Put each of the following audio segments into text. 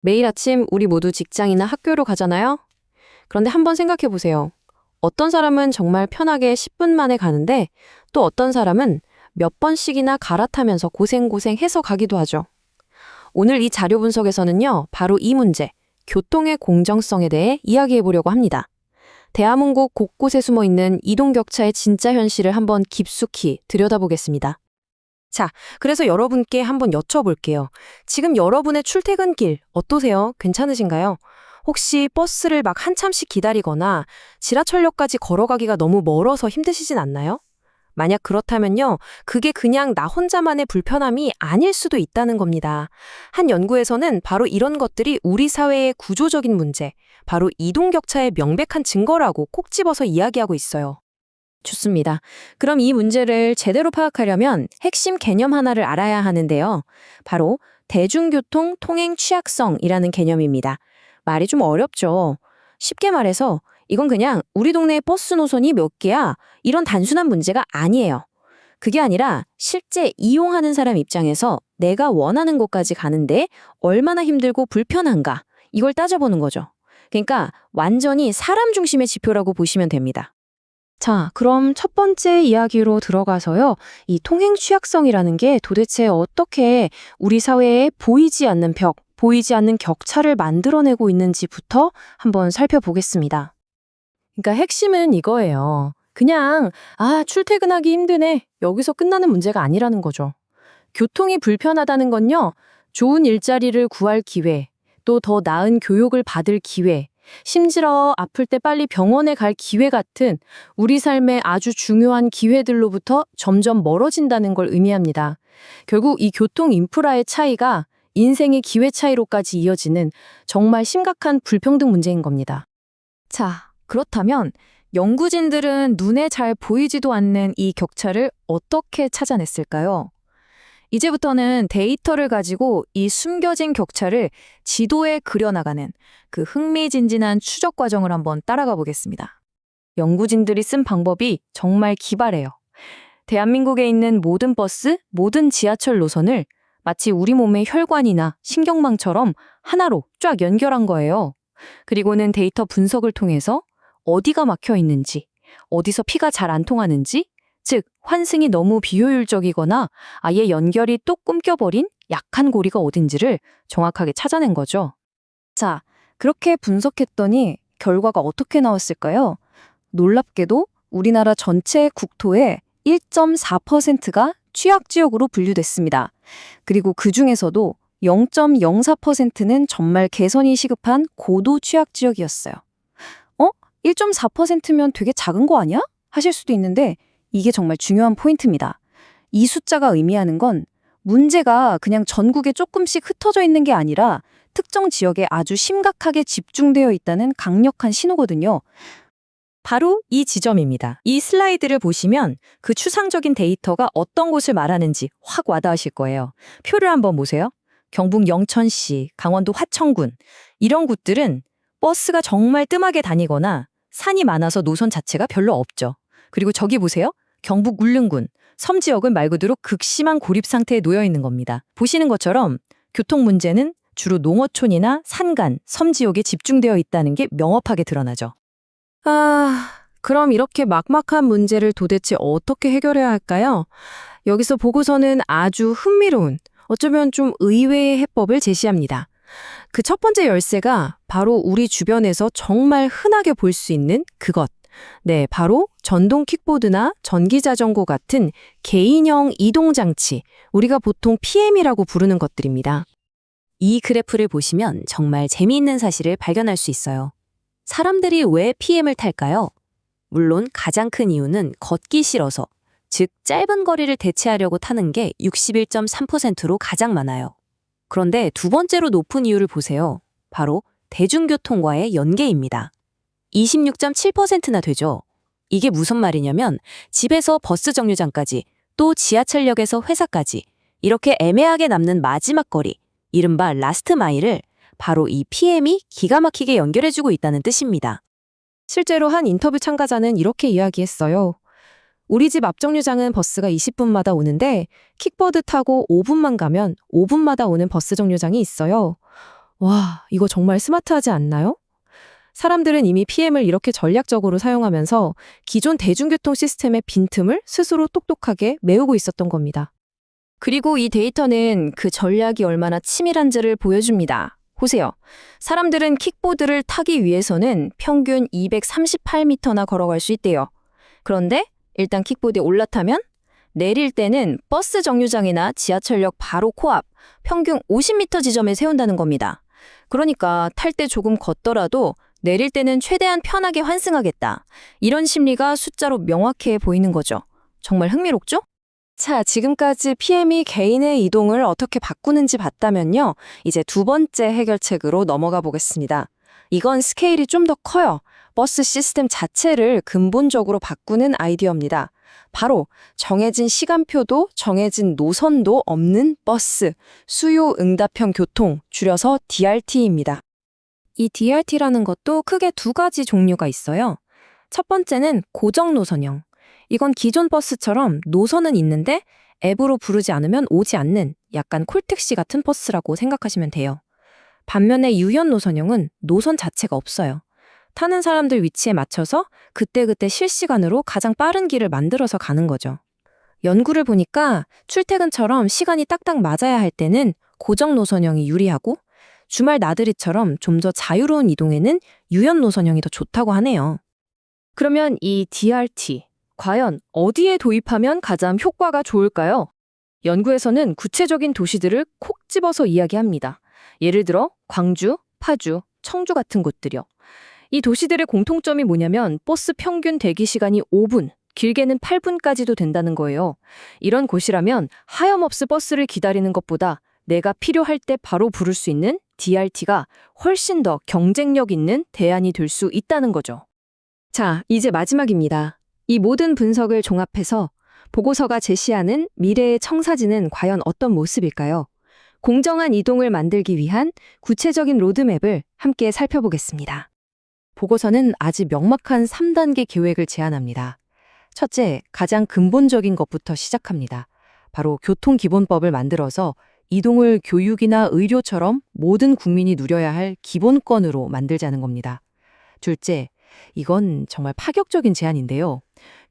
매일 아침 우리 모두 직장이나 학교로 가잖아요? 그런데 한번 생각해 보세요. 어떤 사람은 정말 편하게 10분 만에 가는데 또 어떤 사람은 몇 번씩이나 갈아타면서 고생해서 가기도 하죠. 오늘 이 자료 분석에서는요, 바로 이 문제, 교통의 공정성에 대해 이야기해 보려고 합니다. 대한민국 곳곳에 숨어 있는 이동격차의 진짜 현실을 한번 깊숙이 들여다보겠습니다. 자, 그래서 여러분께 한번 여쭤볼게요. 지금 여러분의 출퇴근길 어떠세요? 괜찮으신가요? 혹시 버스를 막 한참씩 기다리거나 지하철역까지 걸어가기가 너무 멀어서 힘드시진 않나요? 만약 그렇다면요, 그게 그냥 나 혼자만의 불편함이 아닐 수도 있다는 겁니다. 한 연구에서는 바로 이런 것들이 우리 사회의 구조적인 문제, 바로 이동격차의 명백한 증거라고 콕 집어서 이야기하고 있어요. 좋습니다. 그럼 이 문제를 제대로 파악하려면 핵심 개념 하나를 알아야 하는데요. 바로 대중교통 통행 취약성이라는 개념입니다. 말이 좀 어렵죠. 쉽게 말해서 이건 그냥 우리 동네 버스 노선이 몇 개야, 이런 단순한 문제가 아니에요. 그게 아니라 실제 이용하는 사람 입장에서 내가 원하는 곳까지 가는데 얼마나 힘들고 불편한가, 이걸 따져보는 거죠. 그러니까 완전히 사람 중심의 지표라고 보시면 됩니다. 자, 그럼 첫 번째 이야기로 들어가서요. 이 통행 취약성이라는 게 도대체 어떻게 우리 사회에 보이지 않는 벽, 보이지 않는 격차를 만들어내고 있는지부터 한번 살펴보겠습니다. 그러니까 핵심은 이거예요. 그냥, 출퇴근하기 힘드네. 여기서 끝나는 문제가 아니라는 거죠. 교통이 불편하다는 건요, 좋은 일자리를 구할 기회, 또 더 나은 교육을 받을 기회, 심지어 아플 때 빨리 병원에 갈 기회 같은 우리 삶의 아주 중요한 기회들로부터 점점 멀어진다는 걸 의미합니다. 결국 이 교통 인프라의 차이가 인생의 기회 차이로까지 이어지는 정말 심각한 불평등 문제인 겁니다. 자, 그렇다면 연구진들은 눈에 잘 보이지도 않는 이 격차를 어떻게 찾아냈을까요? 이제부터는 데이터를 가지고 이 숨겨진 격차를 지도에 그려나가는 그 흥미진진한 추적 과정을 한번 따라가 보겠습니다. 연구진들이 쓴 방법이 정말 기발해요. 대한민국에 있는 모든 버스, 모든 지하철 노선을 마치 우리 몸의 혈관이나 신경망처럼 하나로 쫙 연결한 거예요. 그리고는 데이터 분석을 통해서 어디가 막혀 있는지, 어디서 피가 잘 안 통하는지, 즉 환승이 너무 비효율적이거나 아예 연결이 뚝 끊겨버린 약한 고리가 어딘지를 정확하게 찾아낸 거죠. 자, 그렇게 분석했더니 결과가 어떻게 나왔을까요? 놀랍게도 우리나라 전체 국토의 1.4%가 취약지역으로 분류됐습니다. 그리고 그 중에서도 0.04%는 정말 개선이 시급한 고도 취약지역이었어요. 1.4%면 되게 작은 거 아니야? 하실 수도 있는데 이게 정말 중요한 포인트입니다. 이 숫자가 의미하는 건 문제가 그냥 전국에 조금씩 흩어져 있는 게 아니라 특정 지역에 아주 심각하게 집중되어 있다는 강력한 신호거든요. 바로 이 지점입니다. 이 슬라이드를 보시면 그 추상적인 데이터가 어떤 곳을 말하는지 확 와닿으실 거예요. 표를 한번 보세요. 경북 영천시, 강원도 화천군, 이런 곳들은 버스가 정말 뜸하게 다니거나 산이 많아서 노선 자체가 별로 없죠. 그리고 저기 보세요. 경북 울릉군, 섬 지역은 말 그대로 극심한 고립 상태에 놓여 있는 겁니다. 보시는 것처럼 교통 문제는 주로 농어촌이나 산간, 섬 지역에 집중되어 있다는 게 명확하게 드러나죠. 그럼 이렇게 막막한 문제를 도대체 어떻게 해결해야 할까요? 여기서 보고서는 아주 흥미로운, 어쩌면 좀 의외의 해법을 제시합니다. 그 첫 번째 열쇠가 바로 우리 주변에서 정말 흔하게 볼 수 있는 그것. 네, 바로 전동 킥보드나 전기자전거 같은 개인형 이동장치, 우리가 보통 PM이라고 부르는 것들입니다. 이 그래프를 보시면 정말 재미있는 사실을 발견할 수 있어요. 사람들이 왜 PM을 탈까요? 물론 가장 큰 이유는 걷기 싫어서, 즉 짧은 거리를 대체하려고 타는 게 61.3%로 가장 많아요. 그런데 두 번째로 높은 이유를 보세요. 바로 대중교통과의 연계입니다. 26.7%나 되죠. 이게 무슨 말이냐면 집에서 버스 정류장까지, 또 지하철역에서 회사까지 이렇게 애매하게 남는 마지막 거리, 이른바 라스트 마일을 바로 이 PM이 기가 막히게 연결해주고 있다는 뜻입니다. 실제로 한 인터뷰 참가자는 이렇게 이야기했어요. 우리 집 앞 정류장은 버스가 20분마다 오는데 킥보드 타고 5분만 가면 5분마다 오는 버스 정류장이 있어요. 와, 이거 정말 스마트하지 않나요? 사람들은 이미 PM을 이렇게 전략적으로 사용하면서 기존 대중교통 시스템의 빈틈을 스스로 똑똑하게 메우고 있었던 겁니다. 그리고 이 데이터는 그 전략이 얼마나 치밀한지를 보여줍니다. 보세요. 사람들은 킥보드를 타기 위해서는 평균 238m나 걸어갈 수 있대요. 그런데 일단 킥보드에 올라타면 내릴 때는 버스 정류장이나 지하철역 바로 코앞 평균 50m 지점에 세운다는 겁니다. 그러니까 탈 때 조금 걷더라도 내릴 때는 최대한 편하게 환승하겠다. 이런 심리가 숫자로 명확해 보이는 거죠. 정말 흥미롭죠? 자, 지금까지 PM이 개인의 이동을 어떻게 바꾸는지 봤다면요. 이제 두 번째 해결책으로 넘어가 보겠습니다. 이건 스케일이 좀 더 커요. 버스 시스템 자체를 근본적으로 바꾸는 아이디어입니다. 바로 정해진 시간표도 정해진 노선도 없는 버스, 수요 응답형 교통, 줄여서 DRT입니다. 이 DRT라는 것도 크게 두 가지 종류가 있어요. 첫 번째는 고정 노선형. 이건 기존 버스처럼 노선은 있는데 앱으로 부르지 않으면 오지 않는 약간 콜택시 같은 버스라고 생각하시면 돼요. 반면에 유연 노선형은 노선 자체가 없어요. 타는 사람들 위치에 맞춰서 그때그때 실시간으로 가장 빠른 길을 만들어서 가는 거죠. 연구를 보니까 출퇴근처럼 시간이 딱딱 맞아야 할 때는 고정 노선형이 유리하고 주말 나들이처럼 좀 더 자유로운 이동에는 유연 노선형이 더 좋다고 하네요. 그러면 이 DRT, 과연 어디에 도입하면 가장 효과가 좋을까요? 연구에서는 구체적인 도시들을 콕 집어서 이야기합니다. 예를 들어 광주, 파주, 청주 같은 곳들이요. 이 도시들의 공통점이 뭐냐면 버스 평균 대기 시간이 5분, 길게는 8분까지도 된다는 거예요. 이런 곳이라면 하염없이 버스를 기다리는 것보다 내가 필요할 때 바로 부를 수 있는 DRT가 훨씬 더 경쟁력 있는 대안이 될 수 있다는 거죠. 자, 이제 마지막입니다. 이 모든 분석을 종합해서 보고서가 제시하는 미래의 청사진은 과연 어떤 모습일까요? 공정한 이동을 만들기 위한 구체적인 로드맵을 함께 살펴보겠습니다. 보고서는 아주 명확한 3단계 계획을 제안합니다. 첫째, 가장 근본적인 것부터 시작합니다. 바로 교통기본법을 만들어서 이동을 교육이나 의료처럼 모든 국민이 누려야 할 기본권으로 만들자는 겁니다. 둘째, 이건 정말 파격적인 제안인데요.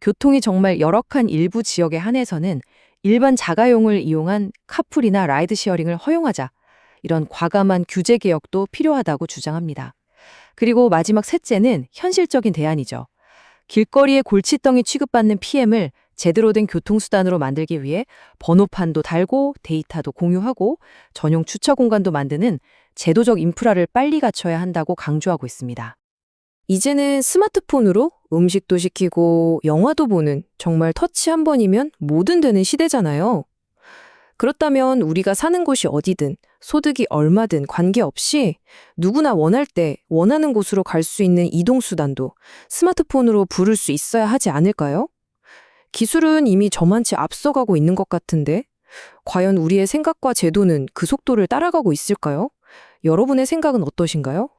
교통이 정말 열악한 일부 지역에 한해서는 일반 자가용을 이용한 카풀이나 라이드 쉐어링을 허용하자. 이런 과감한 규제 개혁도 필요하다고 주장합니다. 그리고 마지막 셋째는 현실적인 대안이죠. 길거리에 골칫덩이 취급받는 PM을 제대로 된 교통수단으로 만들기 위해 번호판도 달고 데이터도 공유하고 전용 주차 공간도 만드는 제도적 인프라를 빨리 갖춰야 한다고 강조하고 있습니다. 이제는 스마트폰으로 음식도 시키고 영화도 보는 정말 터치 한 번이면 뭐든 되는 시대잖아요. 그렇다면 우리가 사는 곳이 어디든 소득이 얼마든 관계없이 누구나 원할 때 원하는 곳으로 갈 수 있는 이동수단도 스마트폰으로 부를 수 있어야 하지 않을까요? 기술은 이미 저만치 앞서가고 있는 것 같은데 과연 우리의 생각과 제도는 그 속도를 따라가고 있을까요? 여러분의 생각은 어떠신가요?